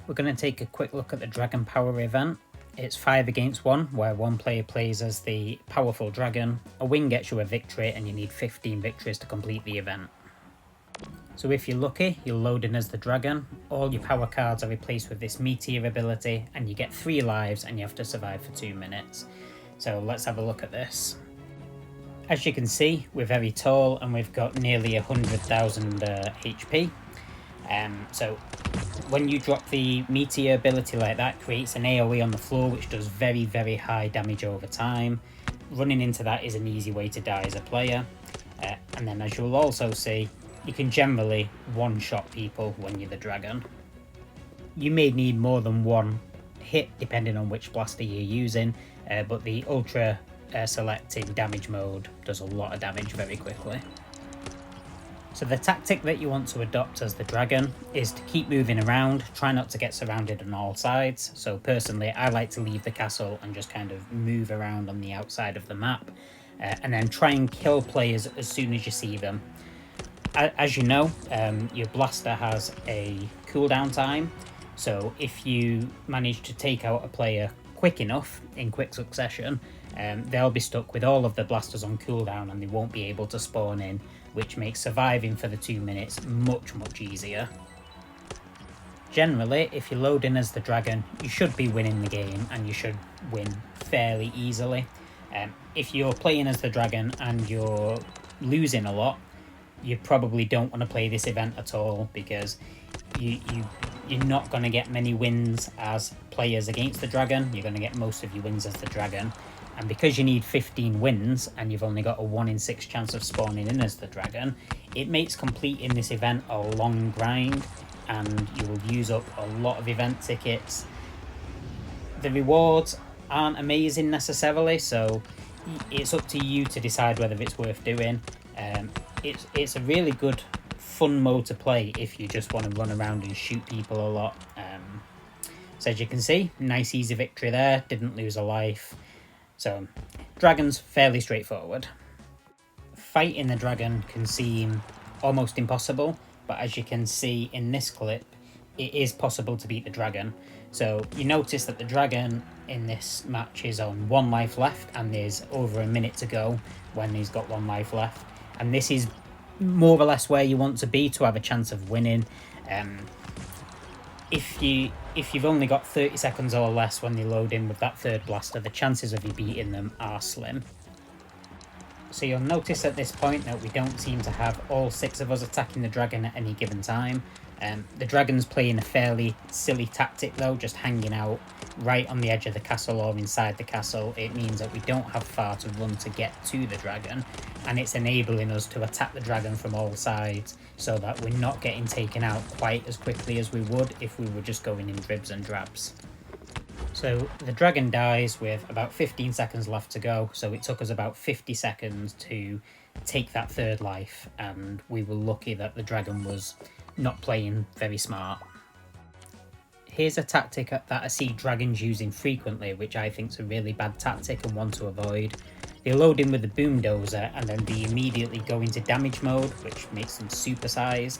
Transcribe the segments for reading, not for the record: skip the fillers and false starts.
We're going to take a quick look at the Dragonpower event. It's 5 against 1, where one player plays as the powerful dragon. A win gets you a victory and you need 15 victories to complete the event. So if you're lucky, you'll load in as the dragon. All your power cards are replaced with this meteor ability and you get 3 lives and you have to survive for 2 minutes. So let's have a look at this. As you can see, we're very tall and we've got nearly 100,000 HP. So when you drop the meteor ability like that, it creates an AoE on the floor which does very, very high damage over time. Running into that is an easy way to die as a player. And then as you'll also see, you can generally one-shot people when you're the dragon. You may need more than one hit depending on which blaster you're using, but the ultra selected damage mode does a lot of damage very quickly. So the tactic that you want to adopt as the dragon is to keep moving around, try not to get surrounded on all sides. So personally, I like to leave the castle and just kind of move around on the outside of the map, and then try and kill players as soon as you see them. As you know, your blaster has a cooldown time, so if you manage to take out a player quick enough in quick succession, they'll be stuck with all of the blasters on cooldown and they won't be able to spawn in, which makes surviving for the 2 minutes much easier. Generally, if you load in as the dragon, you should be winning the game and you should win fairly easily. If you're playing as the dragon and you're losing a lot, you probably don't want to play this event at all, because you're not going to get many wins as players against the dragon. You're going to get most of your wins as the dragon. And because you need 15 wins and you've only got a 1 in 6 chance of spawning in as the dragon, it makes completing this event a long grind and you will use up a lot of event tickets. The rewards aren't amazing necessarily, so it's up to you to decide whether it's worth doing. It's a really good fun mode to play if you just want to run around and shoot people a lot. So as you can see, nice easy victory there, didn't lose a life. So dragon's fairly straightforward. Fighting the dragon can seem almost impossible, but as you can see in this clip, it is possible to beat the dragon. So you notice that the dragon in this match is on 1 life left and there's over a minute to go when he's got 1 life left. And this is more or less where you want to be to have a chance of winning. If you've only got 30 seconds or less when they load in with that third blaster, the chances of you beating them are slim. So you'll notice at this point that we don't seem to have all 6 of us attacking the dragon at any given time. The dragon's playing a fairly silly tactic though, just hanging out right on the edge of the castle or inside the castle. It means that we don't have far to run to get to the dragon, and it's enabling us to attack the dragon from all sides so that we're not getting taken out quite as quickly as we would if we were just going in dribs and drabs. So the dragon dies with about 15 seconds left to go, so it took us about 50 seconds to take that third life, and we were lucky that the dragon was not playing very smart. Here's a tactic that I see dragons using frequently, which I think is a really bad tactic and one to avoid. They load in with the boom dozer and then they immediately go into damage mode, which makes them supersized.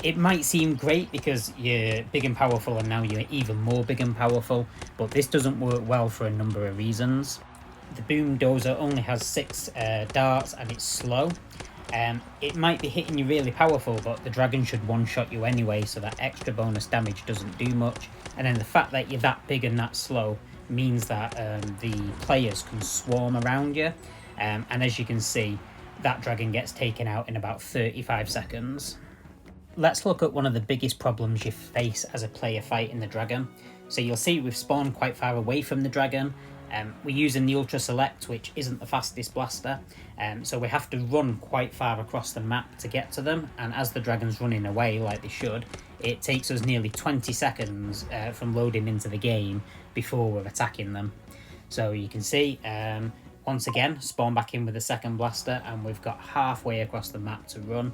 It might seem great because you're big and powerful and now you're even more big and powerful, but this doesn't work well for a number of reasons. The boom dozer only has 6 darts and it's slow. It might be hitting you really powerful, but the dragon should one-shot you anyway, so that extra bonus damage doesn't do much. And then the fact that you're that big and that slow means that the players can swarm around you. And as you can see, that dragon gets taken out in about 35 seconds. Let's look at one of the biggest problems you face as a player fighting the dragon. So you'll see we've spawned quite far away from the dragon. We're using the Ultra Select, which isn't the fastest blaster, so we have to run quite far across the map to get to them, and as the dragon's running away like they should, it takes us nearly 20 seconds from loading into the game before we're attacking them. So you can see, once again, spawn back in with the second blaster and we've got halfway across the map to run.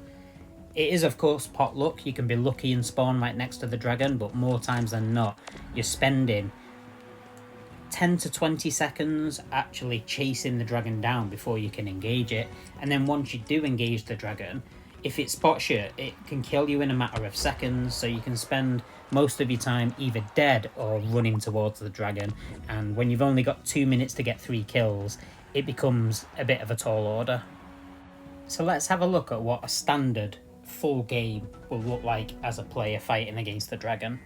It is of course pot luck, you can be lucky and spawn right next to the dragon, but more times than not, you're spending 10 to 20 seconds actually chasing the dragon down before you can engage it. And then once you do engage the dragon, if it spots you, it can kill you in a matter of seconds, so you can spend most of your time either dead or running towards the dragon, and when you've only got 2 minutes to get 3 kills, it becomes a bit of a tall order. So let's have a look at what a standard full game will look like as a player fighting against the dragon.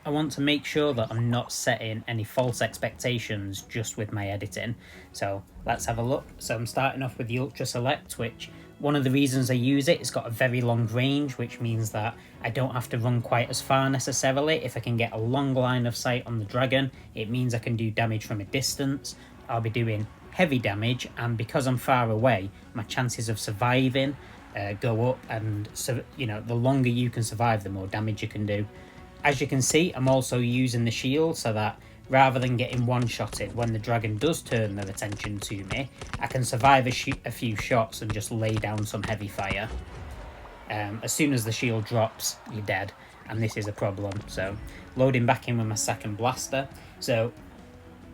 I want to make sure that I'm not setting any false expectations just with my editing. So let's have a look. So I'm starting off with the Ultra Select, which one of the reasons I use it's got a very long range, which means that I don't have to run quite as far necessarily. If I can get a long line of sight on the dragon, it means I can do damage from a distance. I'll be doing heavy damage, and because I'm far away, my chances of surviving go up, and so the longer you can survive, the more damage you can do. As you can see, I'm also using the shield so that rather than getting one-shotted when the dragon does turn their attention to me, I can survive a few shots and just lay down some heavy fire. As soon as the shield drops, you're dead, and this is a problem. So loading back in with my second blaster. So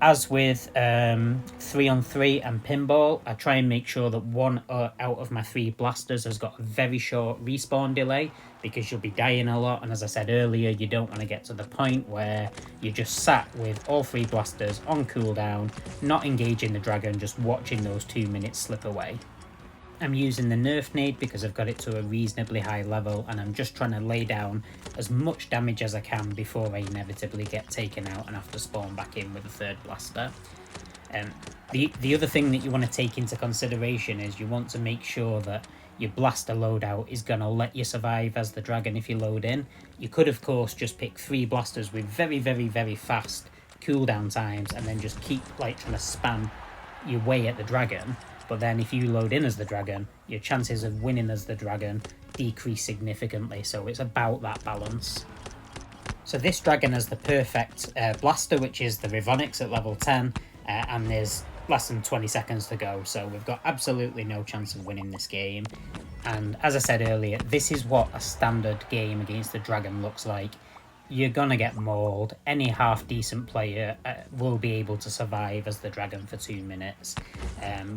as with 3-on-3 and pinball, I try and make sure that one out of my 3 blasters has got a very short respawn delay, because you'll be dying a lot, and as I said earlier, you don't want to get to the point where you're just sat with all 3 blasters on cooldown, not engaging the dragon, just watching those 2 minutes slip away. I'm using the Nerf nade because I've got it to a reasonably high level, and I'm just trying to lay down as much damage as I can before I inevitably get taken out and have to spawn back in with a 3rd blaster. The other thing that you want to take into consideration is you want to make sure that your blaster loadout is going to let you survive as the dragon if you load in. You could of course just pick 3 blasters with very, very, very fast cooldown times and then just keep trying to spam your way at the dragon. But then if you load in as the dragon, your chances of winning as the dragon decrease significantly, so it's about that balance. So this dragon has the perfect blaster, which is the Rivonix at level 10, and there's less than 20 seconds to go, so we've got absolutely no chance of winning this game. And as I said earlier, this is what a standard game against the dragon looks like. You're gonna get mauled. Any half-decent player will be able to survive as the dragon for 2 minutes.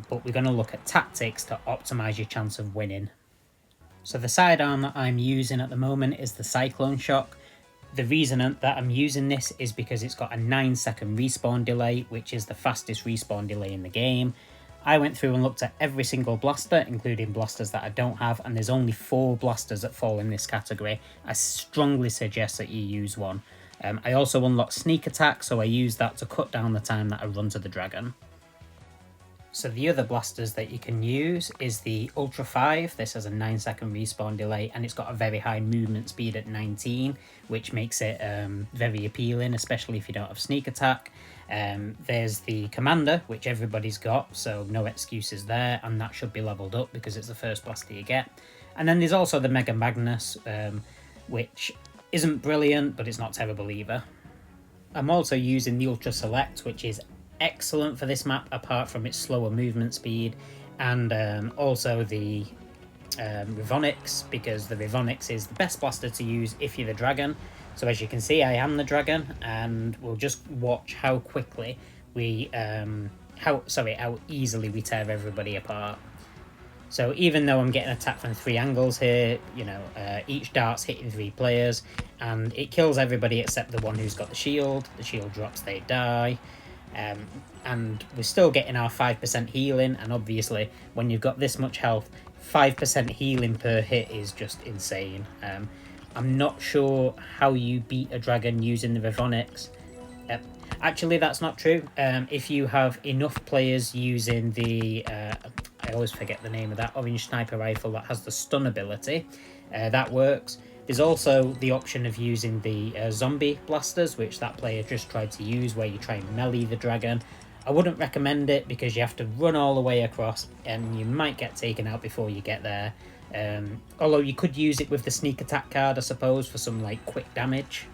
But we're gonna look at tactics to optimize your chance of winning. So the sidearm that I'm using at the moment is the Cyclone Shock. The reason that I'm using this is because it's got a 9-second respawn delay, which is the fastest respawn delay in the game. I went through and looked at every single blaster, including blasters that I don't have, and there's only 4 blasters that fall in this category. I strongly suggest that you use one. I also unlocked Sneak Attack, so I use that to cut down the time that I run to the dragon. So the other blasters that you can use is the Ultra 5. This has a 9-second respawn delay, and it's got a very high movement speed at 19, which makes it very appealing, especially if you don't have Sneak Attack. There's the Commander, which everybody's got, so no excuses there, and that should be leveled up because it's the first blaster you get. And then there's also the Mega Magnus, which isn't brilliant, but it's not terrible either. I'm also using the Ultra Select, which is excellent for this map apart from its slower movement speed, and also the Rivonix, because the Rivonix is the best blaster to use if you're the dragon. So as you can see, I am the dragon, and we'll just watch how quickly we how easily we tear everybody apart. So even though I'm getting attacked from 3 angles here, each dart's hitting 3 players, and it kills everybody except the one who's got the shield. The shield drops, they die. And we're still getting our 5% healing, and obviously when you've got this much health, 5% healing per hit is just insane. I'm not sure how you beat a dragon using the Rivonix. Actually, that's not true. If you have enough players using the I always forget the name of that orange sniper rifle that has the stun ability, that works. There's also the option of using the zombie blasters, which that player just tried to use, where you try and melee the dragon. I wouldn't recommend it because you have to run all the way across and you might get taken out before you get there. Although you could use it with the Sneak Attack card, I suppose, for some quick damage.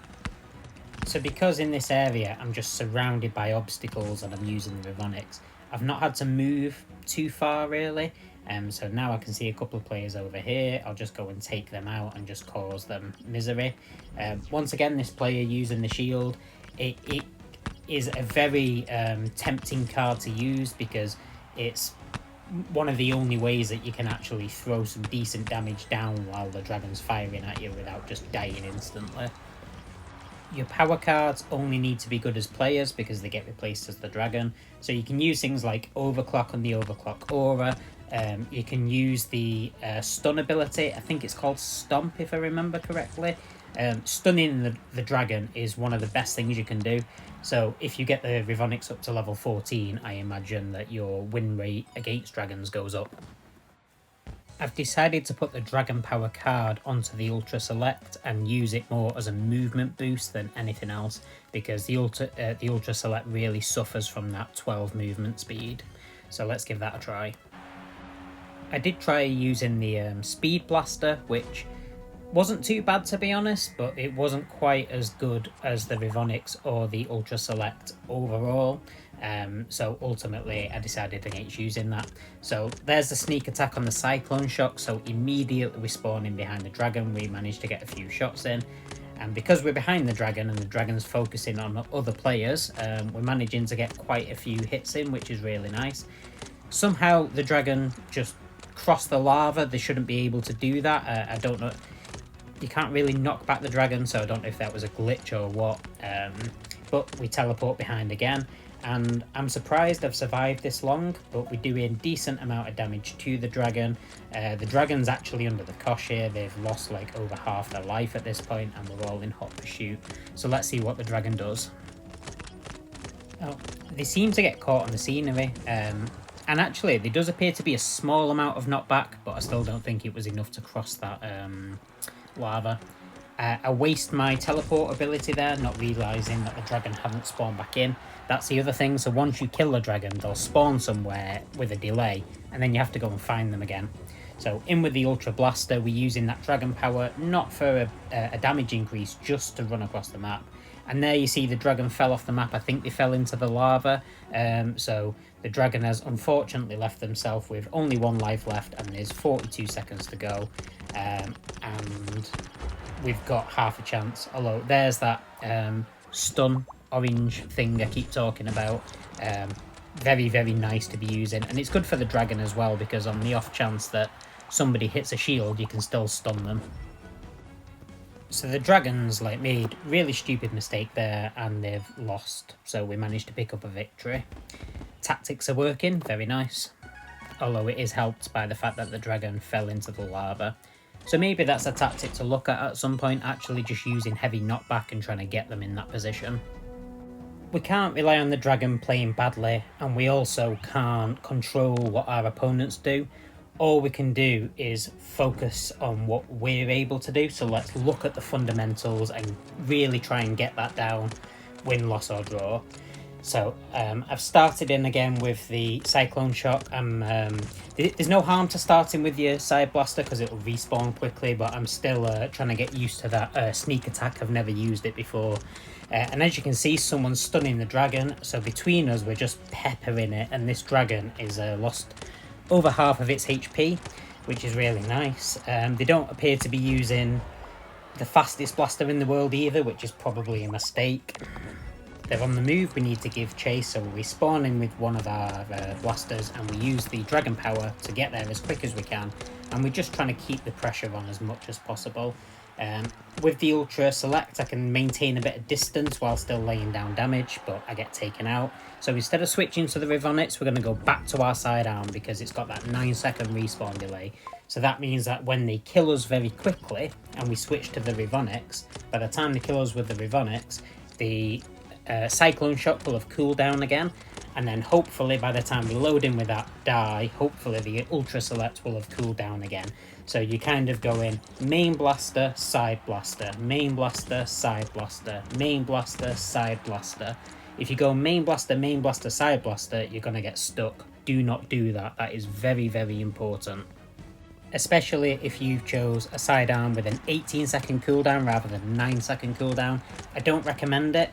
So because in this area I'm just surrounded by obstacles and I'm using the Rivonix, I've not had to move too far really. So now I can see a couple of players over here. I'll just go and take them out and just cause them misery. Once again, this player using the shield, it is a very tempting card to use because it's one of the only ways that you can actually throw some decent damage down while the dragon's firing at you without just dying instantly. Your power cards only need to be good as players because they get replaced as the dragon. So you can use things like Overclock and the Overclock Aura. You can use the stun ability. I think it's called Stomp if I remember correctly. Stunning the dragon is one of the best things you can do. So if you get the Rivonics up to level 14, I imagine that your win rate against dragons goes up. I've decided to put the Dragonpower card onto the Ultra Select and use it more as a movement boost than anything else, because the Ultra Select really suffers from that 12 movement speed. So let's give that a try. I did try using the Speed Blaster, which wasn't too bad to be honest, but it wasn't quite as good as the Rivonics or the Ultra Select overall. So ultimately I decided against using that. So there's the sneak attack on the Cyclone Shock, so immediately respawning behind the dragon we managed to get a few shots in, and because we're behind the dragon and the dragon's focusing on other players, we're managing to get quite a few hits in, which is really nice. Somehow the dragon just crossed the lava. They shouldn't be able to do that. I don't know, you can't really knock back the dragon, so I don't know if that was a glitch or what, but we teleport behind again. And I'm surprised I've survived this long, but we're doing a decent amount of damage to the dragon. The dragon's actually under the cosh here. They've lost like over half their life at this point, and we're all in hot pursuit. So let's see what the dragon does. Oh, they seem to get caught on the scenery. And actually, there does appear to be a small amount of knockback, but I still don't think it was enough to cross that lava. I waste my teleport ability there, not realising that the dragon hadn't spawned back in. That's the other thing, so once you kill a dragon, they'll spawn somewhere with a delay, and then you have to go and find them again. So in with the Ultra Blaster, we're using that dragon power, not for a damage increase, just to run across the map. And there you see the dragon fell off the map. I think they fell into the lava, so the dragon has unfortunately left themselves with only one life left, and there's 42 seconds to go, and we've got half a chance. Although there's that stun orange thing I keep talking about. Very, very nice to be using, and it's good for the dragon as well, because on the off chance that somebody hits a shield, you can still stun them. So the dragons made really stupid mistake there, and they've lost, so we managed to pick up a victory. Tactics are working, very nice, although it is helped by the fact that the dragon fell into the lava. So maybe that's a tactic to look at some point, actually just using heavy knockback and trying to get them in that position. We can't rely on the dragon playing badly, and we also can't control what our opponents do. All we can do is focus on what we're able to do, so let's look at the fundamentals and really try and get that down, win, loss or draw. So I've started in again with the Cyclone Shock. There's no harm to starting with your Side Blaster because it'll respawn quickly, but I'm still trying to get used to that sneak attack. I've never used it before. And as you can see, someone's stunning the dragon, so between us we're just peppering it, and this dragon is lost over half of its HP, which is really nice. They don't appear to be using the fastest blaster in the world either, which is probably a mistake. They're on the move, we need to give chase, so we spawn in with one of our blasters and we use the dragon power to get there as quick as we can, and we're just trying to keep the pressure on as much as possible. With the Ultra Select I can maintain a bit of distance while still laying down damage, but I get taken out. So instead of switching to the Rivonics, we're going to go back to our sidearm because it's got that 9-second respawn delay. So that means that when they kill us very quickly and we switch to the Rivonics, by the time they kill us with the Rivonics, the Cyclone Shock will have cooled down again, and then hopefully by the time we load in with that die, hopefully the Ultra Select will have cooled down again. So you kind of go in main blaster, side blaster, main blaster, side blaster, main blaster, side blaster. If you go main blaster, side blaster, you're going to get stuck. Do not do that. That is very, very important. Especially if you chose a sidearm with an 18-second cooldown rather than 9-second cooldown. I don't recommend it.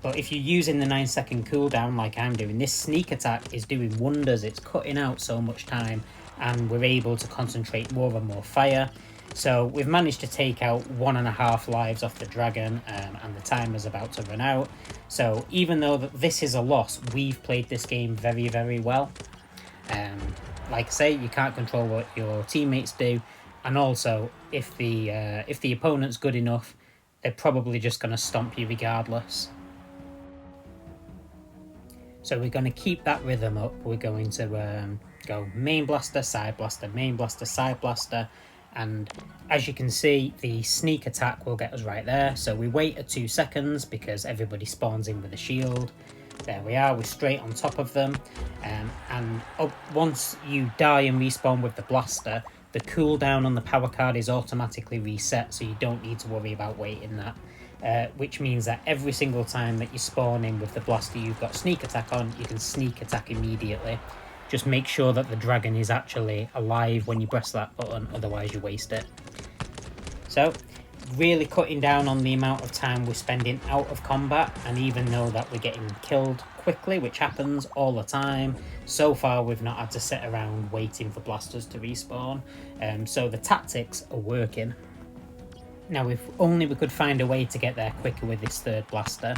But if you're using the 9-second cooldown like I'm doing, this sneak attack is doing wonders. It's cutting out so much time, and we're able to concentrate more and more fire. So we've managed to take out 1.5 lives off the dragon, and the timer's about to run out. So even though this is a loss, we've played this game very, very well. Like I say, you can't control what your teammates do, and also if the opponent's good enough, they're probably just going to stomp you regardless. So we're going to keep that rhythm up. We're going to go main blaster, side blaster, main blaster, side blaster, and as you can see, the sneak attack will get us right there. So we wait at 2 seconds because everybody spawns in with a shield. There we are, we're straight on top of them. And once you die and respawn with the blaster, the cooldown on the power card is automatically reset, so you don't need to worry about waiting that. Which means that every single time that you spawn in with the blaster you've got sneak attack on, you can sneak attack immediately. Just make sure that the dragon is actually alive when you press that button, otherwise you waste it. So, really cutting down on the amount of time we're spending out of combat, and even though that we're getting killed quickly, which happens all the time, so far we've not had to sit around waiting for blasters to respawn, so the tactics are working. Now, if only we could find a way to get there quicker with this third blaster.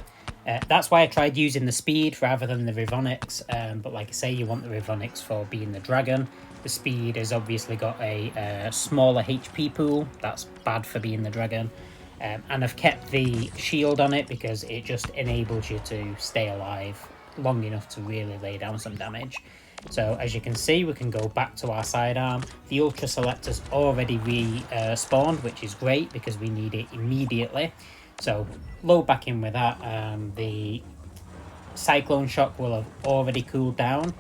That's why I tried using the speed rather than the Rivonics, but like I say, you want the Rivonics for being the dragon. The speed has obviously got a smaller HP pool, that's bad for being the dragon. And I've kept the shield on it because it just enables you to stay alive long enough to really lay down some damage. So as you can see, we can go back to our sidearm. The Ultra Selector's already respawned, which is great because we need it immediately. So load back in with that. The Cyclone Shock will have already cooled down.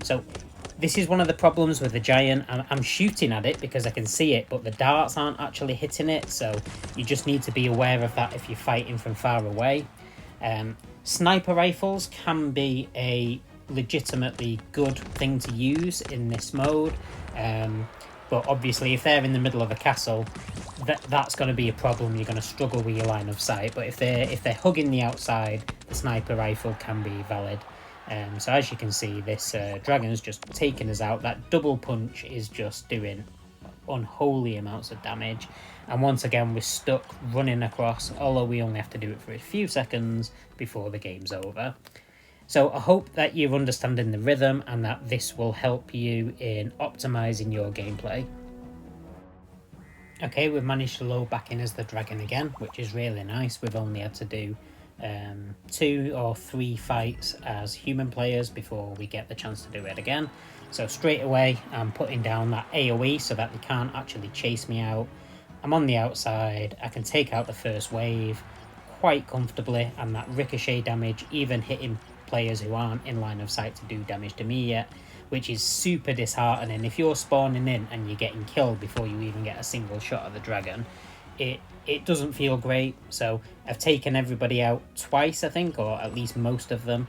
So this is one of the problems with the Giant. I'm shooting at it because I can see it, but the darts aren't actually hitting it. So you just need to be aware of that if you're fighting from far away. Sniper rifles can be a legitimately good thing to use in this mode, but obviously if they're in the middle of a castle, that's going to be a problem. You're going to struggle with your line of sight, but if they're hugging the outside, the sniper rifle can be valid. So as you can see, this dragon's just taking us out. That double punch is just doing unholy amounts of damage, and once again we're stuck running across, although we only have to do it for a few seconds before the game's over. So I hope that you're understanding the rhythm and that this will help you in optimizing your gameplay. Okay, we've managed to load back in as the dragon again, which is really nice. We've only had to do 2 or 3 fights as human players before we get the chance to do it again. So straight away I'm putting down that AoE so that they can't actually chase me out. I'm on the outside, I can take out the first wave quite comfortably, and that ricochet damage, even hitting players who aren't in line of sight to do damage to me yet, which is super disheartening. If you're spawning in and you're getting killed before you even get a single shot of the dragon, it doesn't feel great. So I've taken everybody out twice, I think, or at least most of them.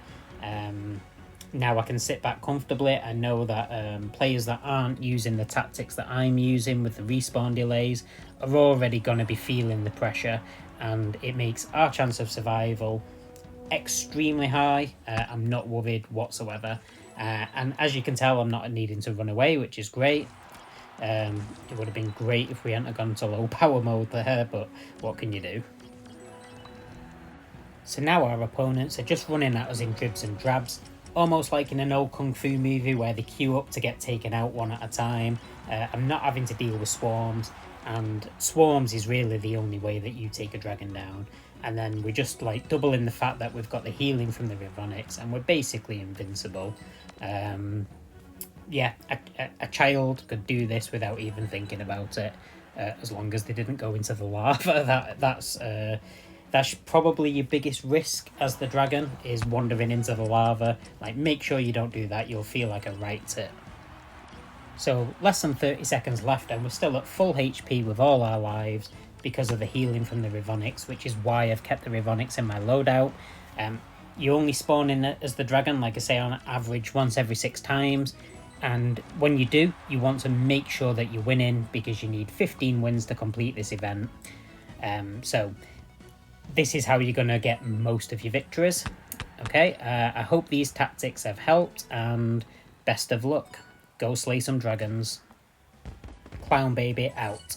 Now I can sit back comfortably. I know that players that aren't using the tactics that I'm using with the respawn delays are already going to be feeling the pressure, and it makes our chance of survival extremely high. I'm not worried whatsoever, and as you can tell, I'm not needing to run away, which is great. It would have been great if we hadn't gone to low power mode there, but what can you do? So now our opponents are just running at us in dribs and drabs, almost like in an old kung fu movie where they queue up to get taken out one at a time. I'm not having to deal with swarms, and swarms is really the only way that you take a dragon down. And then we're just like doubling the fact that we've got the healing from the Rivonics, and we're basically invincible. Yeah, a child could do this without even thinking about it, as long as they didn't go into the lava. That's probably your biggest risk as the dragon, is wandering into the lava. Like, make sure you don't do that, you'll feel like a right tit. So less than 30 seconds left, and we're still at full HP with all our lives because of the healing from the Rivonics, which is why I've kept the Rivonics in my loadout. You only spawn in as the dragon, like I say, on average once every 6 times. And when you do, you want to make sure that you're winning, because you need 15 wins to complete this event. So this is how you're going to get most of your victories. Okay, I hope these tactics have helped, and best of luck. Go slay some dragons. Clown Baby out.